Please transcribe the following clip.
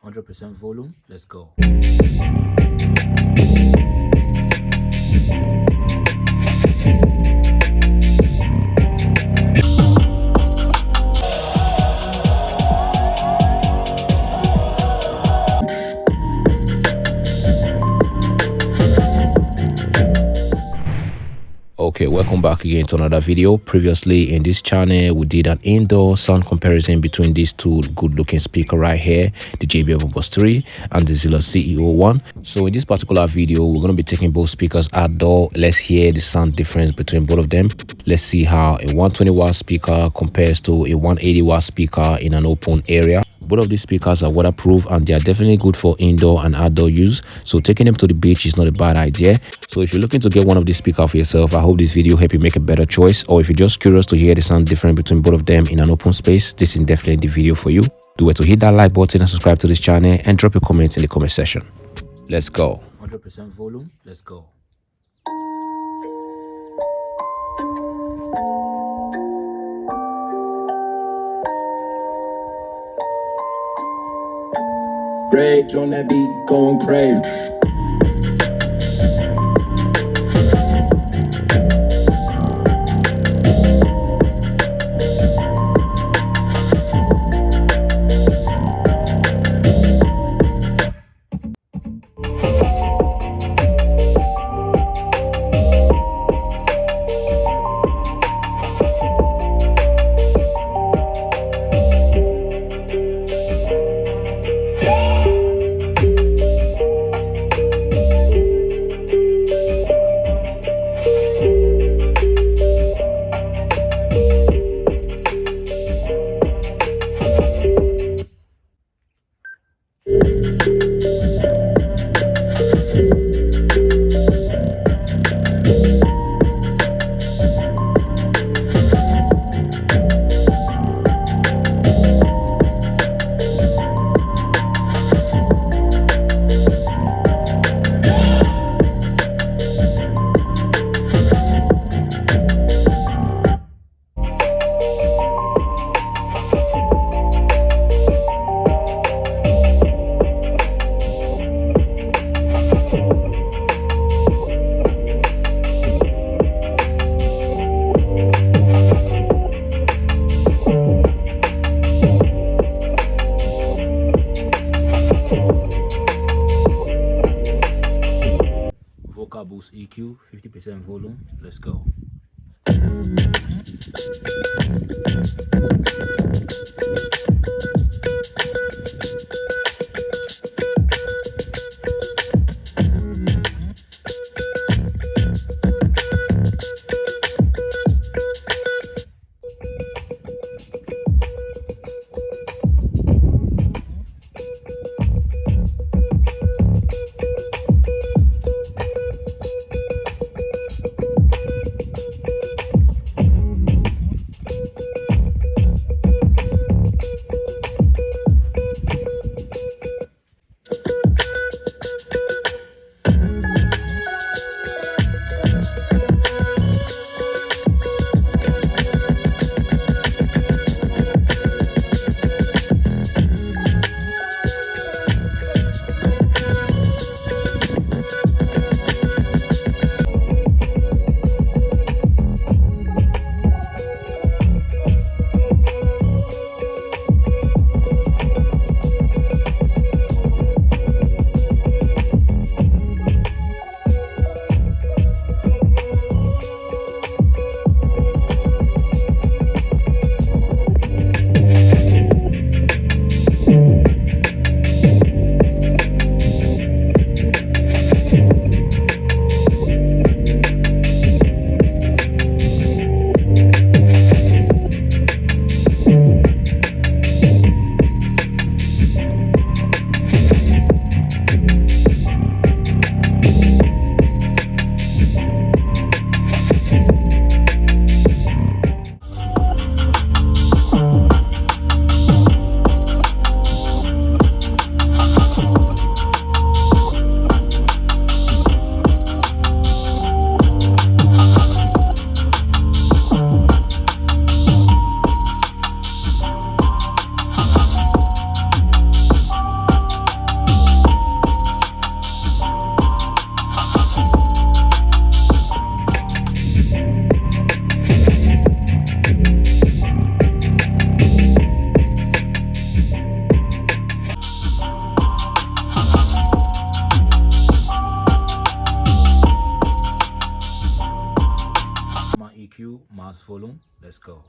100% volume. Let's go. Okay, welcome back again to another video. Previously in this channel, we did an indoor sound comparison between these two good looking speakers right here, the Boombox3 and the Zealot ZE01. So in this particular video, we're going to be taking both speakers outdoor. Let's hear the sound difference between both of them. Let's see how a 120 watt speaker compares to a 180 watt speaker in an open area. Both of these speakers are waterproof and they are definitely good for indoor and outdoor use. So taking them to the beach is not a bad idea. So if you're looking to get one of these speakers for yourself, I hope this video help you make a better choice. Or if you're just curious to hear the sound difference between both of them in an open space, this is definitely the video for you. Do it to hit that like button and subscribe to this channel and drop your comment in the comment section. Let's go. 100% volume. Let's go. Rage on that beat, going crazy. Vocal boost EQ, 50% volume. Let's go. max volume. Let's go.